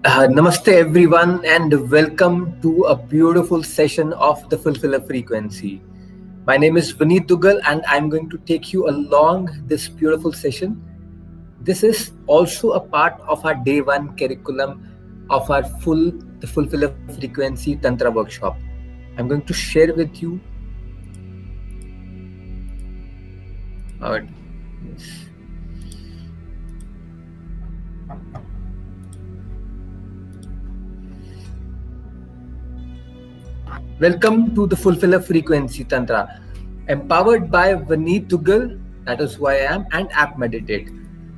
Namaste, everyone, and welcome to a beautiful session of the Fulfiller Frequency. My name is Vineet Dugal, and I'm going to take you along this beautiful session. This is also a part of our day one curriculum of our the Fulfiller Frequency Tantra workshop. I'm going to share with you. Uh, yes. Welcome to the Fulfiller Frequency Tantra, empowered by Vineet Dugal, that is who I am, and App Meditate.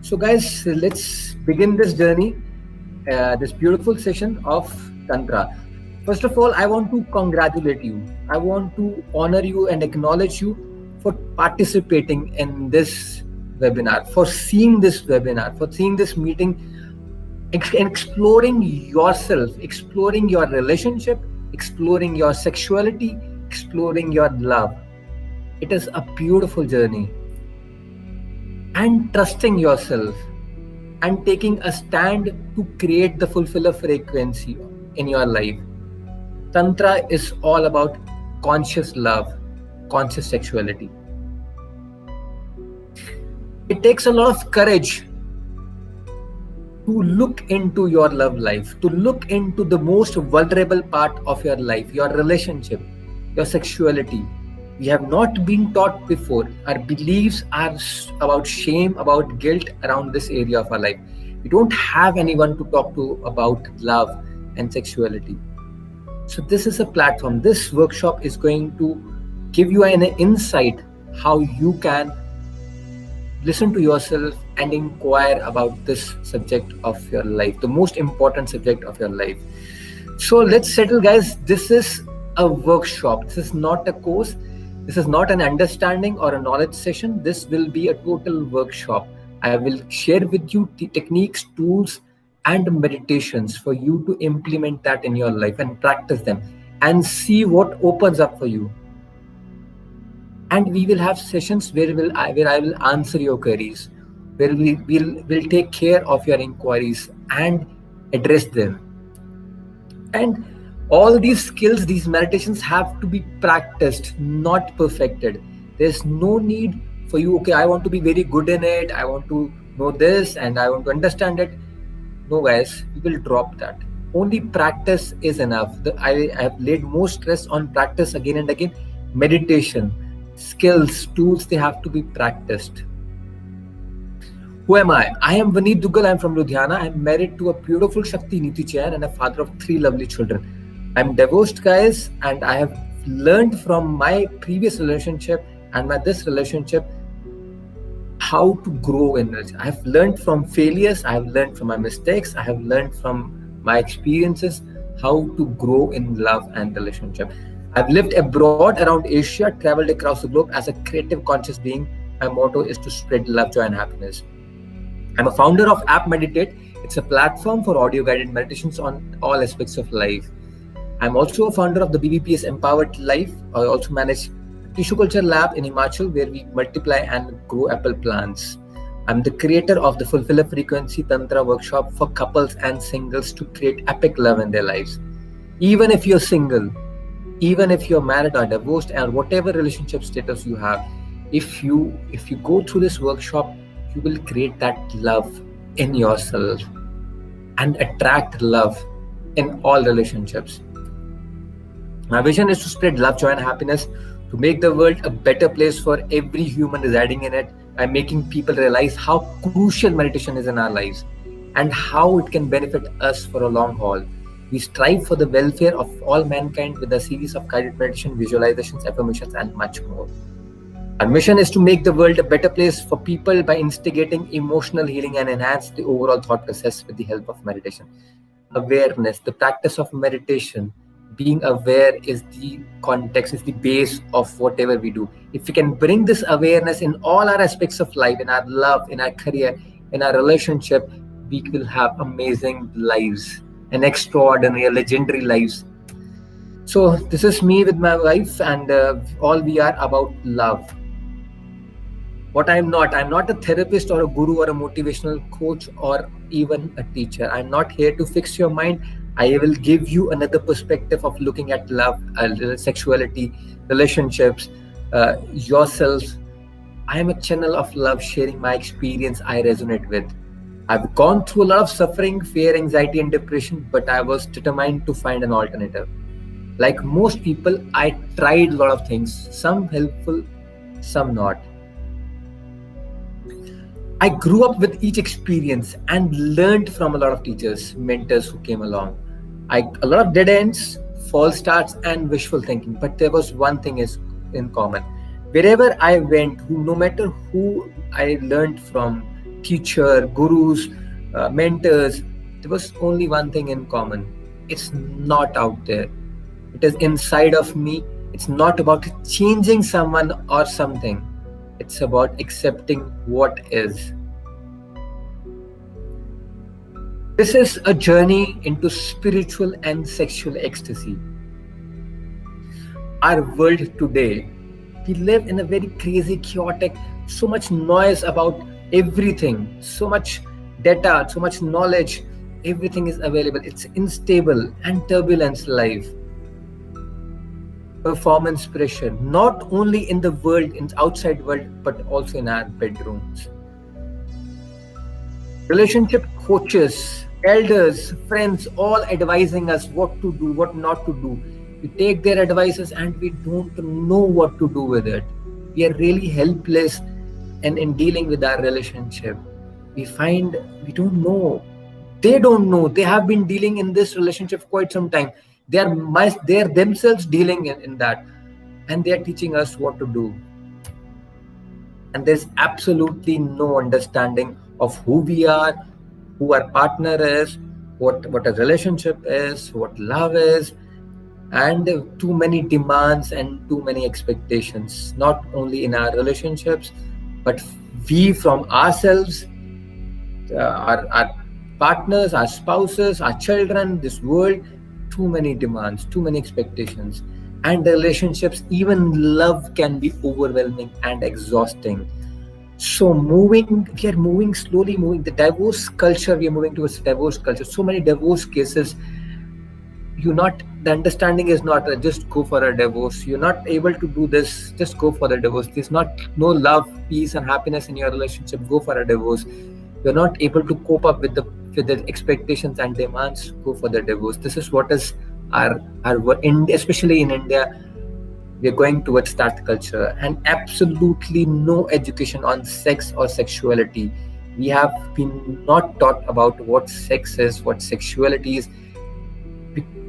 So, guys, let's begin this journey, this beautiful session of Tantra. First of all, I want to congratulate you. I want to honor you and acknowledge you for participating in this webinar, for seeing this webinar, for seeing this meeting, exploring yourself, exploring your relationship, exploring your sexuality, exploring your love. It is a beautiful journey. And trusting yourself and taking a stand to create the fulfiller frequency in your life. Tantra is all about conscious love, conscious sexuality. It takes a lot of courage to look into your love life, to look into the most vulnerable part of your life, your relationship, your sexuality. We have not been taught before. Our beliefs are about shame, about guilt around this area of our life. We don't have anyone to talk to about love and sexuality. So this is a platform. This workshop is going to give you an insight how you can listen to yourself and inquire about this subject of your life, the most important subject of your life. So let's settle, guys. This is a workshop. This is not a course. This is not an understanding or a knowledge session. This will be a total workshop. I will share with you the techniques, tools, and meditations for you to implement that in your life and practice them and see what opens up for you. And we will have sessions where I will answer your queries, where we'll take care of your inquiries and address them. And all these skills, these meditations have to be practiced, not perfected. There's no need for you, okay, I want to be very good in it, I want to know this and I want to understand it. No, guys, we will drop that. Only practice is enough. I have laid more stress on practice again and again. Meditation, skills, tools, they have to be practiced. Who am I? I am Vineet Dugal. I'm from Ludhiana. I'm married to a beautiful Shakti Niti Chair and a father of 3 lovely children. I'm divorced, guys, and I have learned from my previous relationship and this relationship how to grow in it. I have learned from failures. I have learned from my mistakes. I have learned from my experiences how to grow in love and relationship. I've lived abroad around Asia, traveled across the globe as a creative conscious being. My motto is to spread love, joy, and happiness. I'm a founder of App Meditate. It's a platform for audio guided meditations on all aspects of life. I'm also a founder of the BBPS Empowered Life. I also manage Tissue Culture Lab in Himachal, where we multiply and grow apple plants. I'm the creator of the Fulfiller Frequency Tantra workshop for couples and singles to create epic love in their lives. Even if you're single, even if you're married or divorced, and whatever relationship status you have, if you go through this workshop, you will create that love in yourself and attract love in all relationships. My vision is to spread love, joy, and happiness, to make the world a better place for every human residing in it, by making people realize how crucial meditation is in our lives and how it can benefit us for a long haul. We strive for the welfare of all mankind with a series of guided meditation, visualizations, affirmations, and much more. Our mission is to make the world a better place for people by instigating emotional healing and enhance the overall thought process with the help of meditation. Awareness, the practice of meditation, being aware is the context, is the base of whatever we do. If we can bring this awareness in all our aspects of life, in our love, in our career, in our relationship, we will have amazing lives and extraordinary, legendary lives. So this is me with my wife, and all we are about love. what I'm not a therapist or a guru or a motivational coach or even a teacher. I'm not here to fix your mind. I will give you another perspective of looking at love, sexuality, relationships, yourself. I am a channel of love, sharing my experience I resonate with. I've gone through a lot of suffering, fear, anxiety, and depression, but I was determined to find an alternative. Like most people, I tried a lot of things, some helpful, some not. I grew up with each experience and learned from a lot of teachers, mentors who came along. A lot of dead ends, false starts, and wishful thinking. But there was one thing is in common. Wherever I went, no matter who I learned from, teacher, gurus, mentors, there was only one thing in common. It's not out there. It is inside of me. It's not about changing someone or something. It's about accepting what is. This is a journey into spiritual and sexual ecstasy. Our world today, we live in a very crazy, chaotic, so much noise about everything, so much data, so much knowledge, everything is available. It's unstable and turbulence life. Performance pressure, not only in the world, in the outside world, but also in our bedrooms. Relationship coaches, elders, friends, all advising us what to do, what not to do. We take their advices and we don't know what to do with it. We are really helpless in dealing with our relationship. We find we don't know. They don't know. They have been dealing in this relationship for quite some time. They are themselves dealing in that, and they are teaching us what to do. And there's absolutely no understanding of who we are, who our partner is, what a relationship is, what love is, and too many demands and too many expectations, not only in our relationships, but we from ourselves, our partners, our spouses, our children, this world. Too many demands, too many expectations, and the relationships, even love, can be overwhelming and exhausting. So we are moving slowly, moving the divorce culture. We are moving towards divorce culture. So many divorce cases. The understanding is not just go for a divorce. You're not able to do this, just go for the divorce. There's no love, peace, and happiness in your relationship. Go for a divorce. You're not able to cope up with the expectations and demands. Go for the divorce. This is what is our especially in India. We're going towards that culture, and absolutely no education on sex or sexuality. We have been not taught about what sex is, what sexuality is,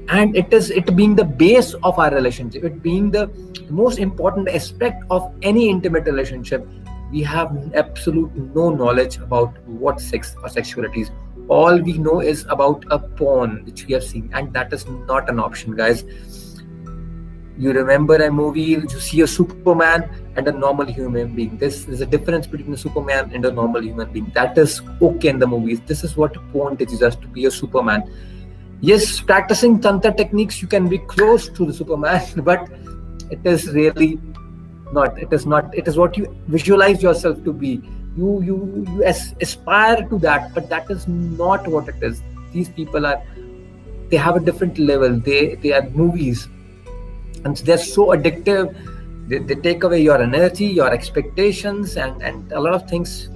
and it being the base of our relationship, it being the most important aspect of any intimate relationship. We have absolute no knowledge about what sex or sexuality is. All we know is about a porn which we have seen, and that is not an option, guys. You remember a movie, you see a Superman and a normal human being. This is a difference between a Superman and a normal human being. That is okay in the movies. This is what porn teaches us, to be a Superman. Yes, practicing Tantra techniques, you can be close to the Superman, but it is really not. It is not. It is what you visualize yourself to be. You aspire to that, but that is not what it is. These people they have a different level. They are movies, and they're so addictive. They take away your energy, your expectations, and a lot of things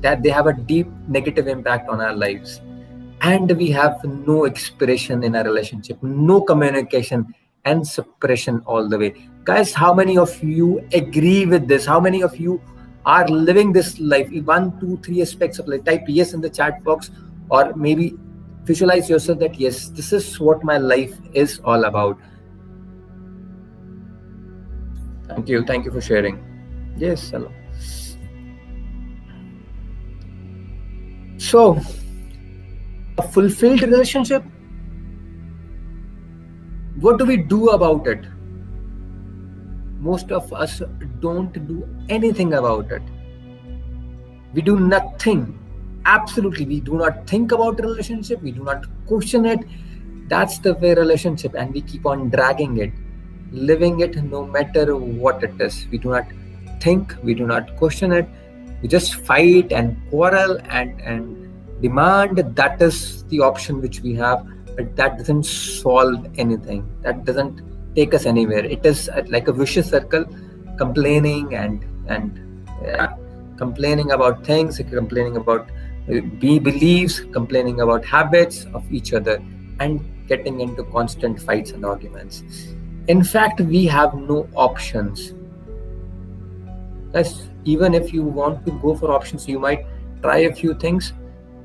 that they have a deep negative impact on our lives. And we have no expression in our relationship, no communication, and suppression all the way. Guys, how many of you agree with this? How many of you are living this life? 1, 2, 3 aspects of life. Type yes in the chat box, or maybe visualize yourself that yes, this is what my life is all about. Thank you for sharing. Yes, hello. So, a fulfilled relationship, what do we do about it? Most of us don't do anything about it. We do nothing. Absolutely, we do not think about relationship. We do not question it. That's the way relationship, and we keep on dragging it, living it no matter what it is. We do not think, we do not question it. We just fight and quarrel and demand. That is the option which we have, but that doesn't solve anything. That doesn't take us anywhere. It is like a vicious circle, complaining and complaining about things, complaining about beliefs, complaining about habits of each other, and getting into constant fights and arguments. In fact, we have no options. Yes, even if you want to go for options, you might try a few things,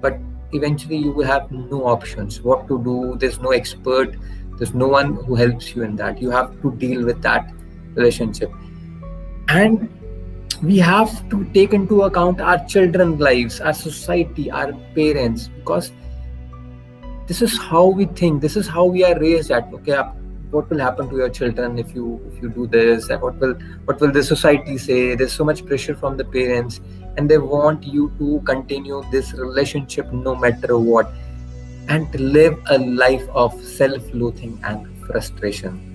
but eventually you will have no options. What to do? There's no expert, there's no one who helps you in that. You have to deal with that relationship. And we have to take into account our children's lives, our society, our parents, because this is how we think, this is how we are raised at. Okay, what will happen to your children if you do this, and what will the society say? There's so much pressure from the parents, and they want you to continue this relationship no matter what, and live a life of self-loathing and frustration.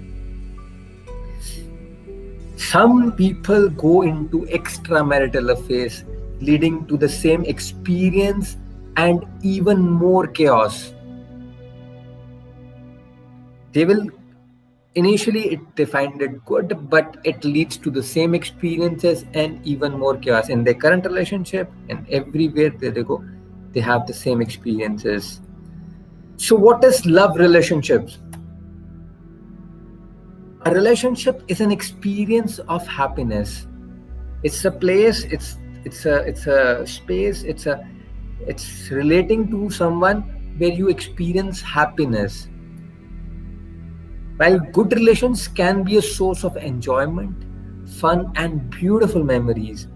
Some people go into extramarital affairs, leading to the same experience and even more chaos. They will initially they find it good, but it leads to the same experiences and even more chaos in their current relationship, and everywhere they go, they have the same experiences. So what is love relationships? A relationship is an experience of happiness. It's a place, it's a space, it's relating to someone where you experience happiness. While good relations can be a source of enjoyment, fun, and beautiful memories,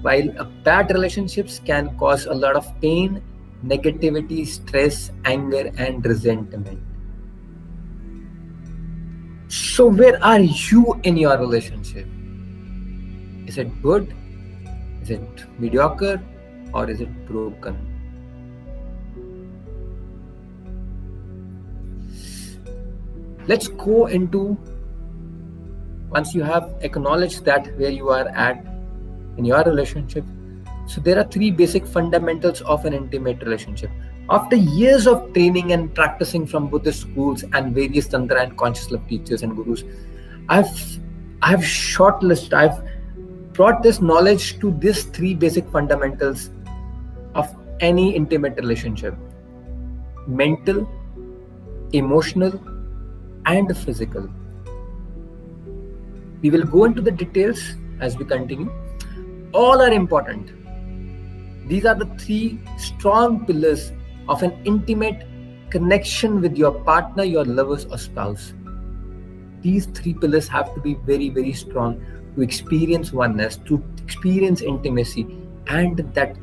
while bad relationships can cause a lot of pain, negativity, stress, anger, and resentment. So, where are you in your relationship? Is it good? Is it mediocre? Or is it broken? Let's go into, once you have acknowledged that where you are at in your relationship. So there are three basic fundamentals of an intimate relationship. After years of training and practicing from Buddhist schools and various Tantra and conscious love teachers and gurus, I've brought this knowledge to these three basic fundamentals of any intimate relationship: mental, emotional, and physical. We will go into the details as we continue. All are important. These are the three strong pillars of an intimate connection with your partner, your lovers, or spouse. These three pillars have to be very, very strong to experience oneness, to experience intimacy, and that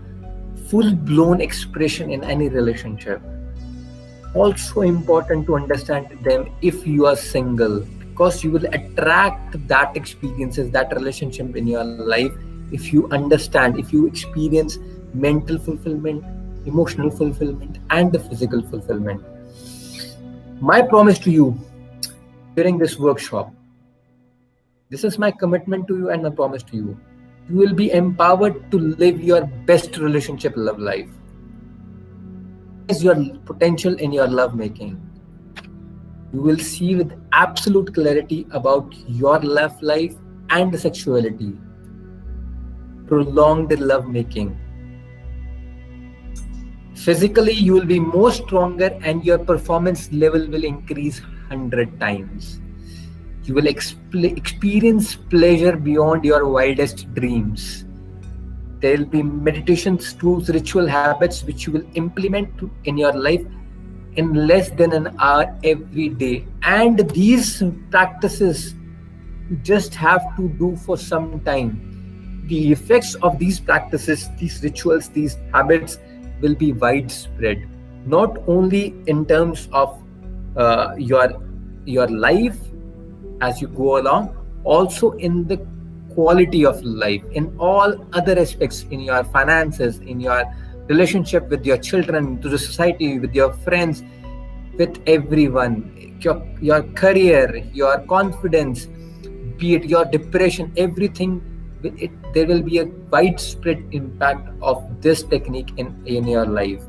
full-blown expression in any relationship. Also important to understand them if you are single, because you will attract that experiences, that relationship in your life if you understand, if you experience mental fulfillment, emotional fulfillment, and the physical fulfillment. My promise to you during this workshop, this is my commitment to you and my promise to you, you will be empowered to live your best relationship love life. Is your potential in your love making. You will see with absolute clarity about your love life and sexuality. Prolonged love making. Physically, you will be more stronger and your performance level will increase 100 times. You will experience pleasure beyond your wildest dreams. There will be meditations, tools, ritual habits which you will implement in your life in less than an hour every day. And these practices you just have to do for some time. The effects of these practices, these rituals, these habits will be widespread, not only in terms of your life as you go along, also in the quality of life, in all other aspects, in your finances, in your relationship with your children, to the society, with your friends, with everyone, your career, your confidence, be it your depression, everything there will be a widespread impact of this technique in your life.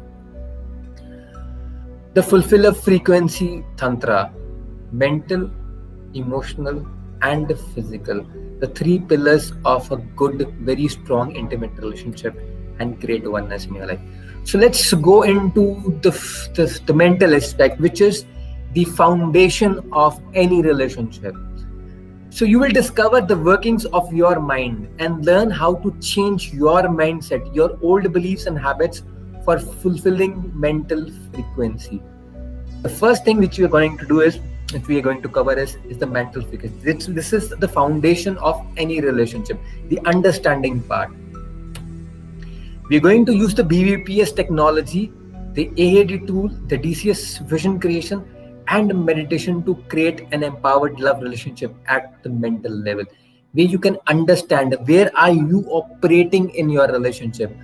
The fulfiller frequency tantra: mental, emotional, and physical. The three pillars of a good, very strong, intimate relationship and create oneness in your life. So let's go into the mental aspect, which is the foundation of any relationship. So you will discover the workings of your mind and learn how to change your mindset, your old beliefs and habits for fulfilling mental frequency. The first thing which we are going to do is, which we are going to cover is the mental frequency. This is the foundation of any relationship, the understanding part. We are going to use the BVPS technology, the AAD tool, the DCS vision creation, and meditation to create an empowered love relationship at the mental level, where you can understand where are you operating in your relationship.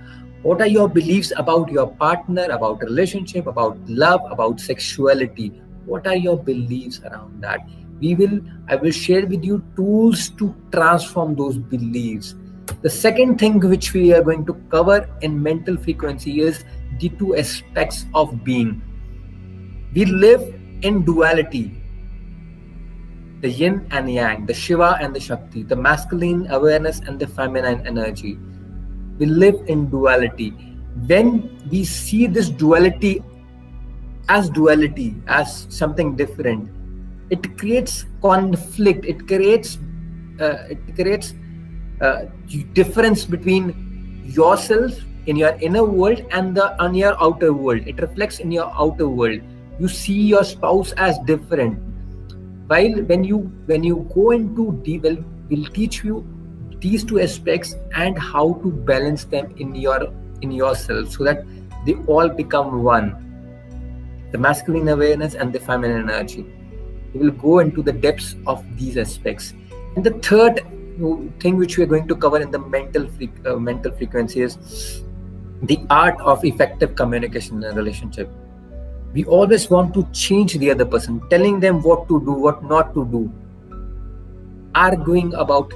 What are your beliefs about your partner, about relationship, about love, about sexuality? What are your beliefs around that? I will share with you tools to transform those beliefs. The second thing which we are going to cover in mental frequency is the two aspects of being. We live in duality, the yin and yang, the Shiva and the Shakti, the masculine awareness and the feminine energy. We live in duality. When we see this duality, as something different, it creates conflict. It creates difference between yourself in your inner world and on your outer world. It reflects in your outer world. You see your spouse as different. While when you go into we'll teach you these two aspects and how to balance them in yourself so that they all become one. The masculine awareness and the feminine energy. We will go into the depths of these aspects. And the third thing which we are going to cover in the mental frequency is the art of effective communication in a relationship. We always want to change the other person, telling them what to do, what not to do, arguing about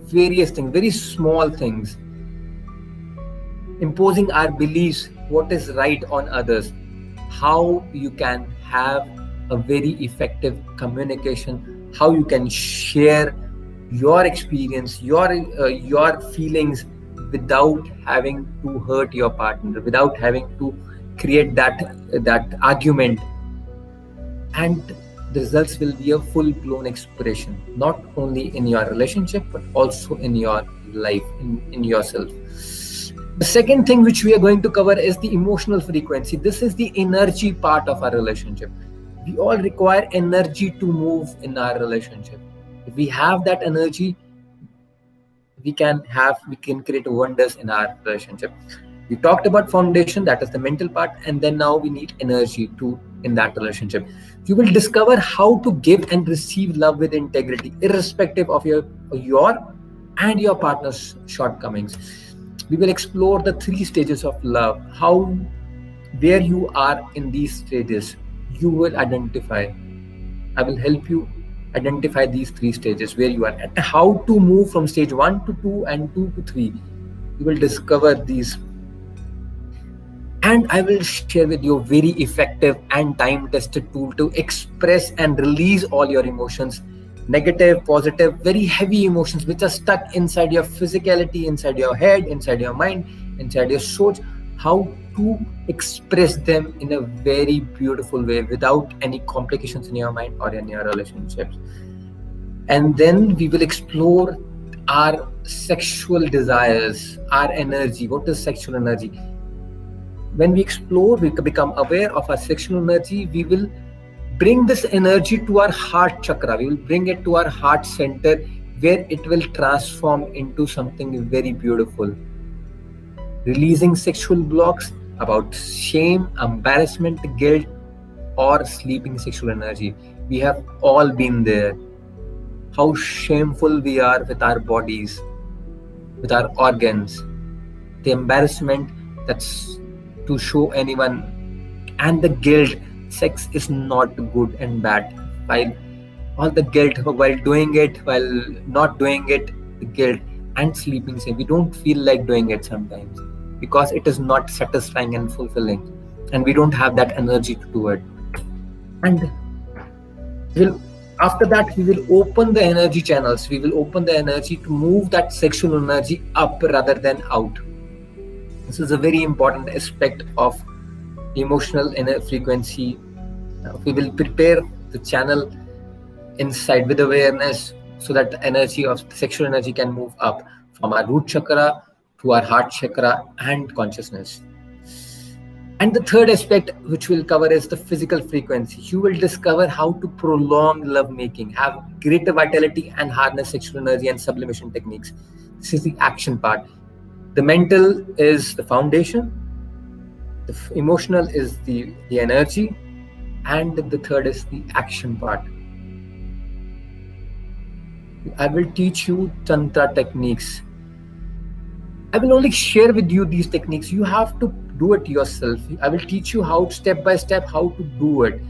various things, very small things, imposing our beliefs, what is right on others. How you can have a very effective communication, how you can share your experience, your feelings without having to hurt your partner, without having to create that argument, and the results will be a full-blown expression, not only in your relationship but also in your life, in yourself. The second thing which we are going to cover is the emotional frequency. This is the energy part of our relationship. We all require energy to move in our relationship. If we have that energy, we can create wonders in our relationship. We talked about foundation, that is the mental part, and then now we need energy in that relationship. You will discover how to give and receive love with integrity, irrespective of your and your partner's shortcomings. We will explore the 3 stages of love, where you are in these stages. You will identify. I will help you identify these 3 stages where you are at, how to move from stage 1 to 2 and 2 to 3. You will discover these. And I will share with you a very effective and time-tested tool to express and release all your emotions, negative, positive, very heavy emotions which are stuck inside your physicality, inside your head, inside your mind, inside your soul. How to express them in a very beautiful way without any complications in your mind or in your relationships. And then we will explore our sexual desires, our energy. What is sexual energy? When we explore, we become aware of our sexual energy. We will bring this energy to our heart chakra. We will bring it to our heart center, where it will transform into something very beautiful. Releasing sexual blocks about shame, embarrassment, guilt, or sleeping sexual energy. We have all been there. How shameful we are with our bodies, with our organs. The embarrassment that's to show anyone, and the guilt. Sex is not good and bad. While all the guilt while doing it, while not doing it, the guilt, and sleeping same. We don't feel like doing it sometimes because it is not satisfying and fulfilling, and we don't have that energy to do it. And we'll, after that, we will open the energy channels. We will open the energy to move that sexual energy up rather than out. This is a very important aspect of emotional frequency. We will prepare the channel inside with awareness so that the energy of sexual energy can move up from our root chakra to our heart chakra and consciousness. And the third aspect which we'll cover is the physical frequency. You will discover how to prolong lovemaking, have greater vitality, and harness sexual energy and sublimation techniques. This is the action part. The mental is the foundation, the emotional is the energy, and the third is the action part. I will teach you Tantra techniques. I will only share with you these techniques. You have to do it yourself. I will teach you how, step by step, how to do it.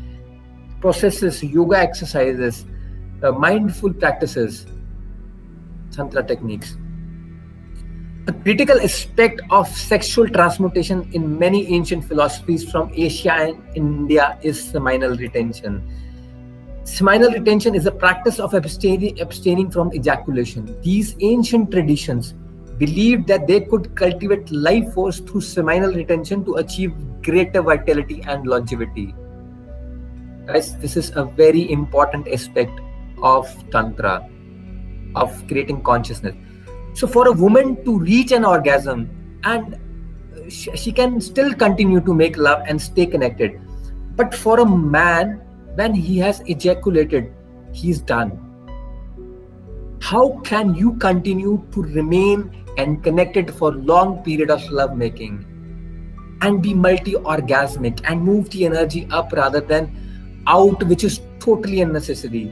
Processes, yoga exercises, mindful practices, Tantra techniques. A critical aspect of sexual transmutation in many ancient philosophies from Asia and India is seminal retention. Seminal retention is a practice of abstaining from ejaculation. These ancient traditions believed that they could cultivate life force through seminal retention to achieve greater vitality and longevity. Guys, this is a very important aspect of Tantra, of creating consciousness. So for a woman to reach an orgasm, and she can still continue to make love and stay connected. But for a man, when he has ejaculated, he's done. How can you continue to remain and connected for long period of lovemaking and be multi-orgasmic and move the energy up rather than out, which is totally unnecessary?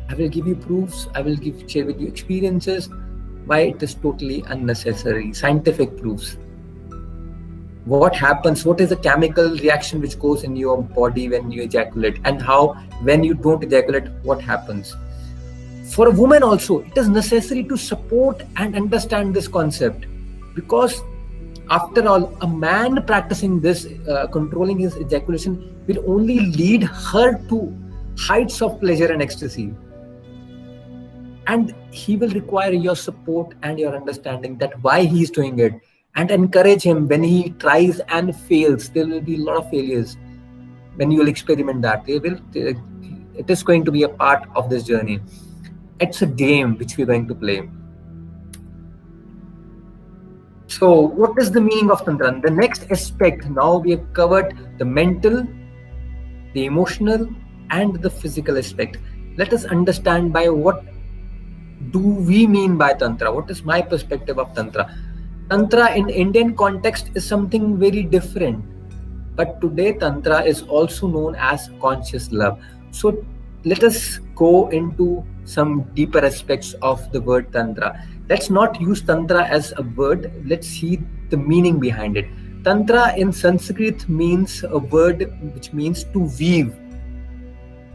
I will give you proofs. I will share with you experiences why it is totally unnecessary. Scientific proofs. What happens? What is the chemical reaction which goes in your body when you ejaculate, and how when you don't ejaculate, what happens? For a woman also, it is necessary to support and understand this concept, because after all, a man practicing this, controlling his ejaculation, will only lead her to heights of pleasure and ecstasy. And he will require your support and your understanding that why he is doing it, and encourage him when he tries and fails. There will be a lot of failures when you will experiment that. It is going to be a part of this journey. It's a game which we're going to play. So what is the meaning of Tantra? The next aspect, now we have covered the mental, the emotional, and the physical aspect. Let us understand by what do we mean by Tantra? What is my perspective of Tantra? Tantra in Indian context is something very different. But today Tantra is also known as conscious love. So let us go into some deeper aspects of the word Tantra. Let's not use Tantra as a word. Let's see the meaning behind it. Tantra in Sanskrit means a word which means to weave,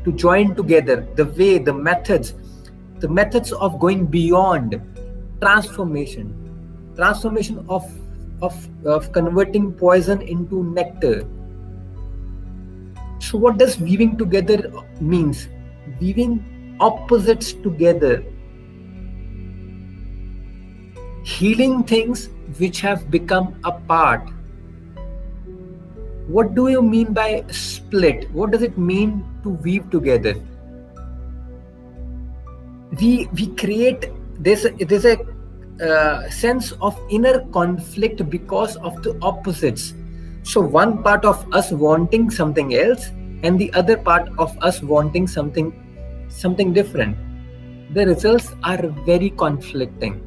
to join together, the way, the methods of going beyond, transformation of converting poison into nectar. So what does weaving together means? Weaving opposites together, healing things which have become apart. What do you mean by split? What does it mean to weave together? We create there's a sense of inner conflict because of the opposites. So one part of us wanting something else and the other part of us wanting something different. The results are very conflicting.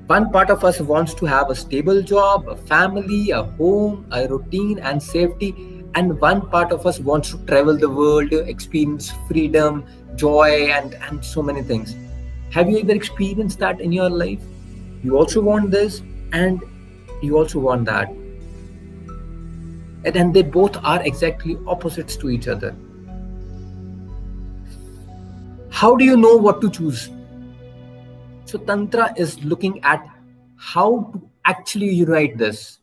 One part of us wants to have a stable job, a family, a home, a routine and safety, and one part of us wants to travel the world, experience freedom, joy, and so many things. Have you ever experienced that in your life? You also want this and you also want that. And they both are exactly opposites to each other. How do you know what to choose? So Tantra is looking at how to actually unite this,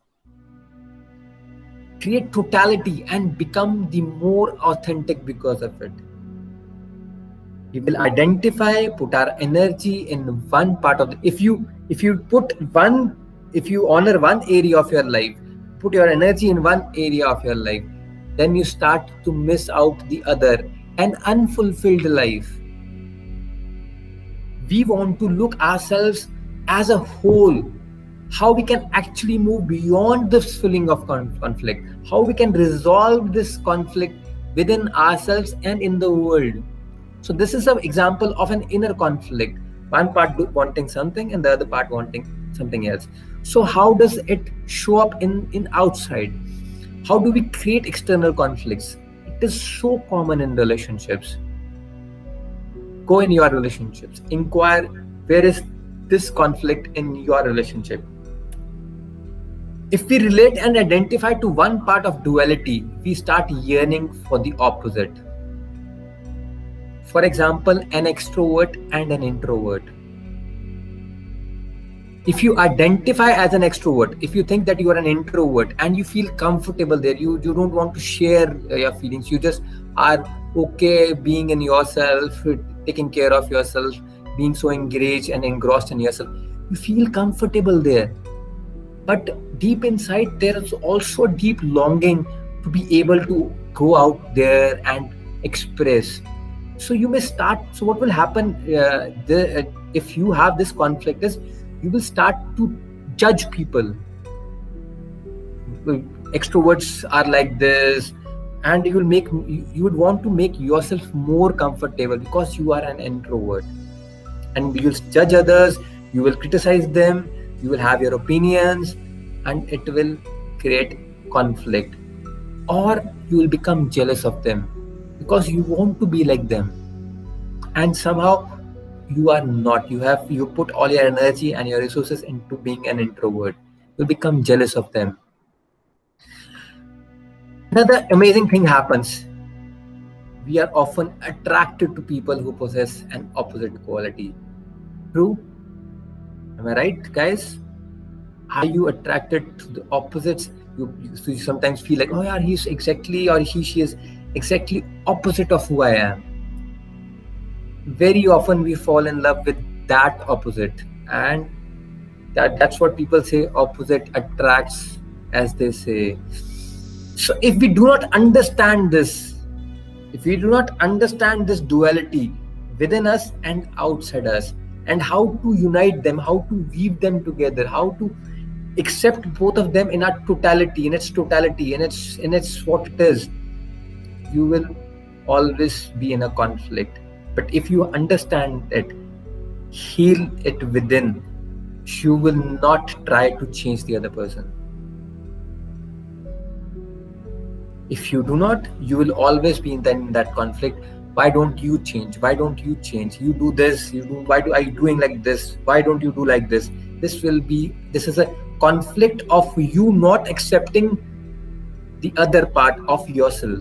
create totality, and become the more authentic because of it. We will identify, put our energy in one part of the, if you honor one area of your life, put your energy in one area of your life, then you start to miss out the other, an unfulfilled life. We want to look ourselves as a whole, how we can actually move beyond this feeling of conflict, how we can resolve this conflict within ourselves and in the world. So this is an example of an inner conflict, one part wanting something and the other part wanting something else. So how does it show up in outside? How do we create external conflicts? It is so common in relationships. Go in your relationships, inquire where is this conflict in your relationship. If we relate and identify to one part of duality, we start yearning for the opposite. For example, an extrovert and an introvert. If you identify as an extrovert, if you think that you are an introvert and you feel comfortable there, you don't want to share your feelings, you just are okay being in yourself, taking care of yourself, being so engaged and engrossed in yourself, you feel comfortable there. But deep inside, there is also deep longing to be able to go out there and express. So you may start, so what will happen if you have this conflict is, you will start to judge people. Extroverts are like this, and you would want to make yourself more comfortable because you are an introvert, and you will judge others, you will criticize them, you will have your opinions, and it will create conflict. Or you will become jealous of them because you want to be like them, and somehow you are not. You put all your energy and your resources into being an introvert. You become jealous of them. Another amazing thing happens. We are often attracted to people who possess an opposite quality. True? Am I right, guys? Are you attracted to the opposites? You sometimes feel like, oh yeah, he's exactly, or she is exactly opposite of who I am. Very often we fall in love with that opposite, and that's what people say, opposite attracts, as they say. So if we do not understand this, if we do not understand this duality within us and outside us, and how to unite them, how to weave them together, how to accept both of them in its totality, in its what it is, you will always be in a conflict. But if you understand it, heal it within, you will not try to change the other person. If you do not, you will always be in that conflict. Why don't you change? Why don't you change? You do this, are you doing like this? Why don't you do like this? This is a conflict of you not accepting the other part of yourself,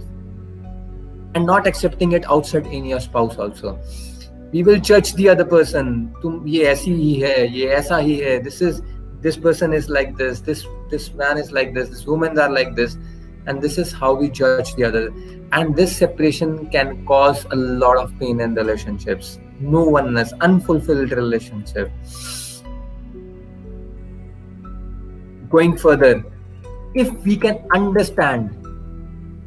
and not accepting it outside in your spouse also. We will judge the other person. तुम ये ऐसी ही है, ये ऐसा ही है. This person is like this. This man is like this women are like this, and this is how we judge the other. And this separation can cause a lot of pain in relationships. No oneness, unfulfilled relationship. Going further, if we can understand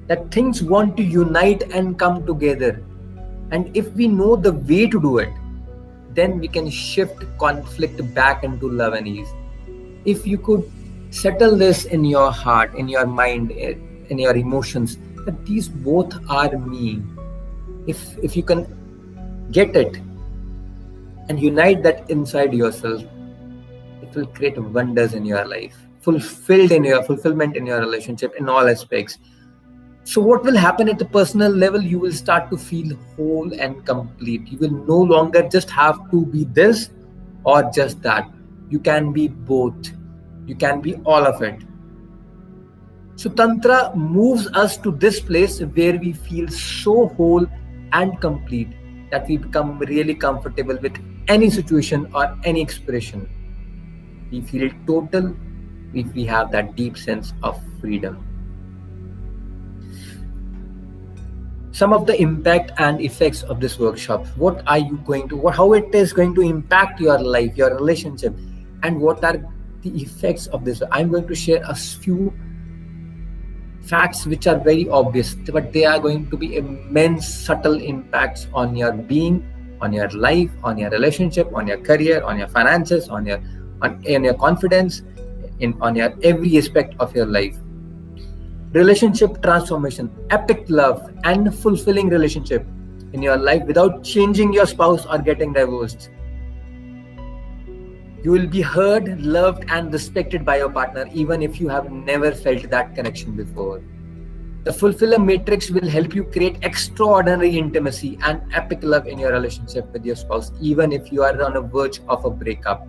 that things want to unite and come together, and if we know the way to do it, then we can shift conflict back into love and ease. If you could settle this in your heart, in your mind, in your emotions, that these both are me, if you can get it and unite that inside yourself, it will create wonders in your life, fulfillment in your relationship in all aspects. So what will happen at the personal level? You will start to feel whole and complete. You will no longer just have to be this or just that. You can be both. You can be all of it. So Tantra moves us to this place where we feel so whole and complete that we become really comfortable with any situation or any expression. We feel total if we have that deep sense of freedom. Some of the impact and effects of this workshop. What are you going to, how it is going to impact your life, your relationship, and what are the effects of this? I'm going to share a few facts which are very obvious, but they are going to be immense subtle impacts on your being, on your life, on your relationship, on your career, on your finances, on your confidence, on your every aspect of your life. Relationship transformation, epic love and fulfilling relationship in your life without changing your spouse or getting divorced. You will be heard, loved and respected by your partner even if you have never felt that connection before. The fulfiller matrix will help you create extraordinary intimacy and epic love in your relationship with your spouse even if you are on the verge of a breakup.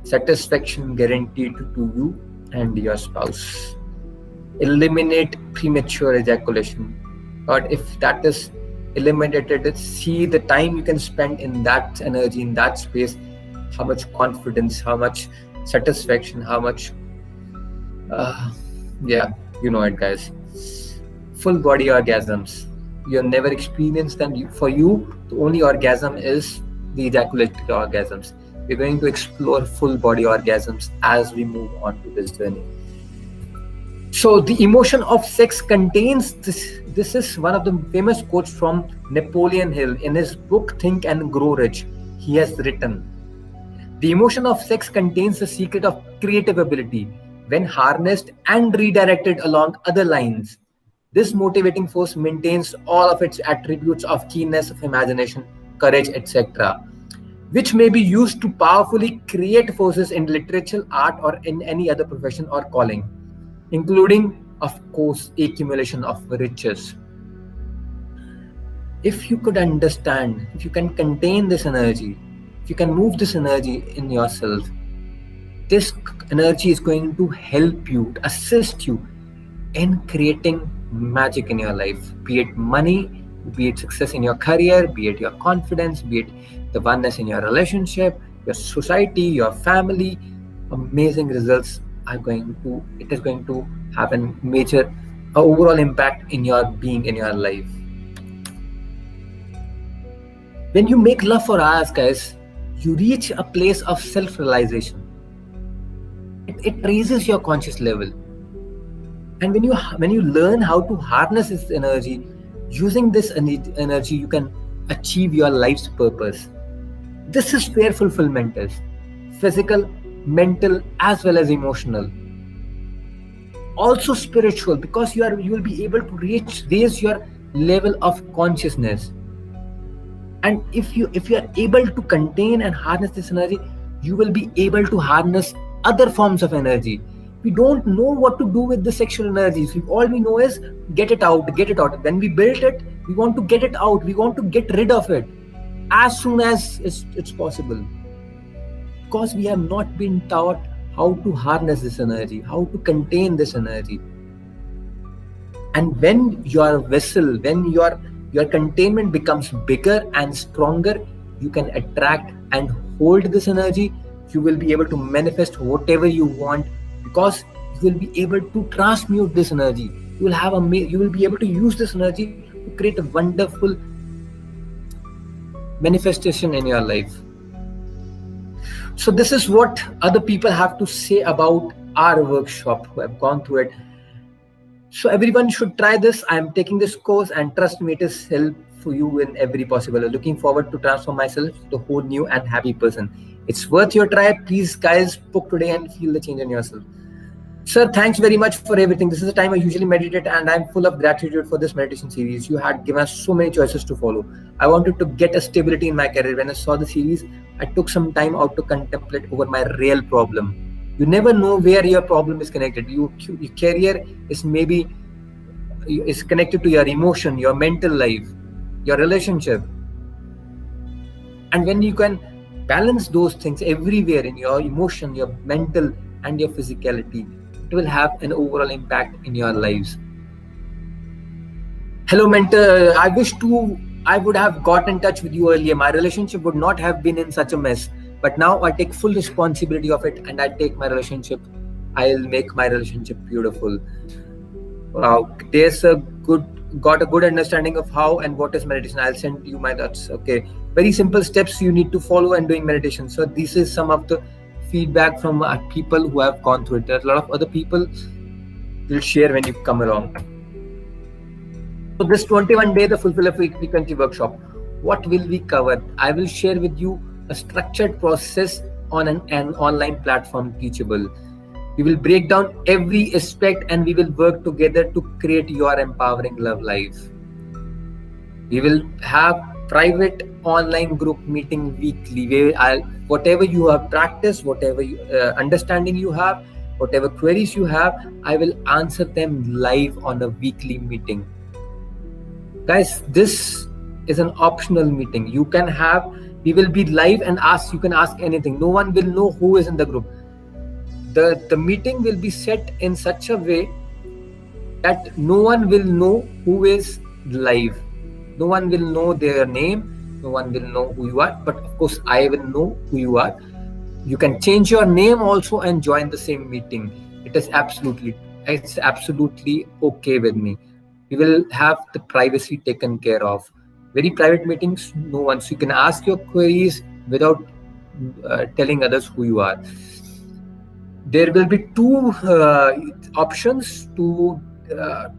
Satisfaction guaranteed to you and your spouse. Eliminate premature ejaculation. But if that is eliminated, see the time you can spend in that energy, in that space, how much confidence, how much satisfaction, how much you know it, guys. Full body orgasms, you have never experienced them. For you, the only orgasm is the ejaculatory orgasms. We're going to explore full body orgasms as we move on to this journey. So the emotion of sex contains this. This is one of the famous quotes from Napoleon Hill in his book Think and Grow Rich. He has written, "The emotion of sex contains the secret of creative ability when harnessed and redirected along other lines. This motivating force maintains all of its attributes of keenness of imagination, courage, etc., which may be used to powerfully create forces in literature, art, or in any other profession or calling, including, of course, accumulation of riches." If you could understand, if you can contain this energy, if you can move this energy in yourself, this energy is going to help you, assist you in creating magic in your life, be it money, be it success in your career, be it your confidence, be it the oneness in your relationship, your society, your family. Amazing results are going to, it is going to have a major overall impact in your being, in your life. When you make love for hours, guys, you reach a place of self-realization. It raises your conscious level. And when you learn how to harness this energy, using this energy, you can achieve your life's purpose. This is where fulfillment is. Physical, mental, as well as emotional. Also spiritual, because you will be able to raise your level of consciousness. And if you are able to contain and harness this energy, you will be able to harness other forms of energy. We don't know what to do with the sexual energies. All we know is get it out, get it out. When we built it, we want to get it out. We want to get rid of it as soon as it's possible. Because we have not been taught how to harness this energy, how to contain this energy. And when your vessel, when your containment becomes bigger and stronger, you can attract and hold this energy. You will be able to manifest whatever you want, because you will be able to transmute this energy. You will be able to use this energy to create a wonderful manifestation in your life. So this is what other people have to say about our workshop who have gone through it. So everyone should try this. I am taking this course, and trust me, it is help for you in every possible way. Looking forward to transform myself to a whole new and happy person. It's worth your try. Please, guys, book today and feel the change in yourself. Sir, thanks very much for everything. This is the time I usually meditate, and I'm full of gratitude for this meditation series. You had given us so many choices to follow. I wanted to get a stability in my career. When I saw the series, I took some time out to contemplate over my real problem. You never know where your problem is connected. Your career is connected to your emotion, your mental life, your relationship. And when you can balance those things everywhere in your emotion, your mental and your physicality, it will have an overall impact in your lives. Hello, mentor. I wish to I would have got in touch with you earlier, my relationship would not have been in such a mess. But now I take full responsibility of it, and I take my relationship. I'll make my relationship beautiful. Wow, there's a got a good understanding of how and what is meditation. I'll send you my thoughts. Okay, very simple steps you need to follow and doing meditation. So this is some of the feedback from people who have gone through it. There are a lot of other people will share when you come along. So this 21-day, the Fulfill a Frequency workshop, what will we cover? I will share with you a structured process on an online platform, Teachable. We will break down every aspect and we will work together to create your empowering love life. We will have private online group meeting weekly where whatever you have practiced, whatever understanding you have, whatever queries you have, I will answer them live on a weekly meeting. Guys, this is an optional meeting. You can have, we will be live and you can ask anything. No one will know who is in the group. The meeting will be set in such a way that no one will know who is live. No one will know their name. No one will know who you are. But of course, I will know who you are. You can change your name also and join the same meeting. It's absolutely okay with me. We will have the privacy taken care of. Very private meetings, no one. So you can ask your queries without telling others who you are. There will be two options to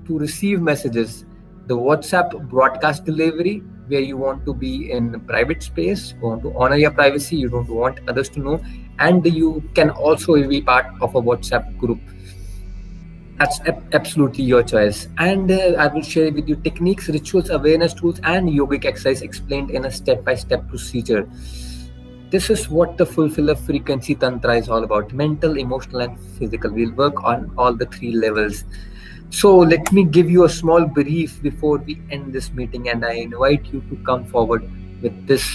receive messages. The WhatsApp broadcast delivery, where you want to be in private space, you want to honor your privacy, you don't want others to know, and you can also be part of a WhatsApp group. That's absolutely your choice. And I will share with you techniques, rituals, awareness tools, and yogic exercise explained in a step-by-step procedure. This is what the Fulfill a Frequency Tantra is all about: mental, emotional, and physical. We'll work on all the three levels. So let me give you a small brief before we end this meeting, and I invite you to come forward with this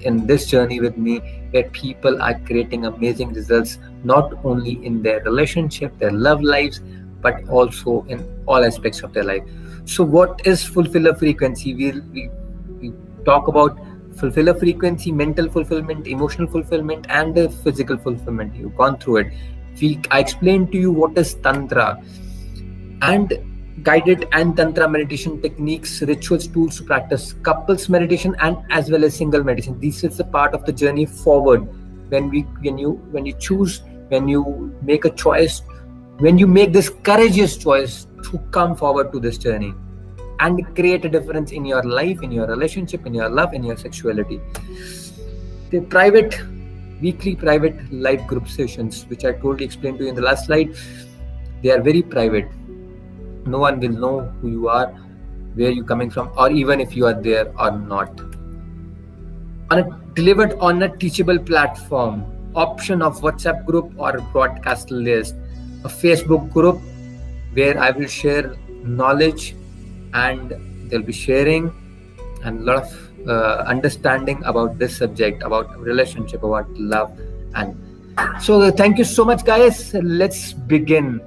in this journey with me, where people are creating amazing results, not only in their relationship, their love lives, but also in all aspects of their life. So what is Fulfill a Frequency? We talk about fulfill a frequency, mental fulfillment, emotional fulfillment, and physical fulfillment. You've gone through it. I explained to you what is Tantra and guided and Tantra meditation techniques, rituals, tools to practice couples meditation and as well as single meditation. This is a part of the journey forward. When you choose, when you make a choice, when you make this courageous choice to come forward to this journey and create a difference in your life, in your relationship, in your love, in your sexuality. The weekly private live group sessions, which I totally explained to you in the last slide, they are very private. No one will know who you are, where you're coming from, or even if you are there or not. Delivered on a teachable platform, option of WhatsApp group or broadcast list, a Facebook group where I will share knowledge and they'll be sharing and a lot of understanding about this subject, about relationship, about love. And so thank you so much, guys. Let's begin.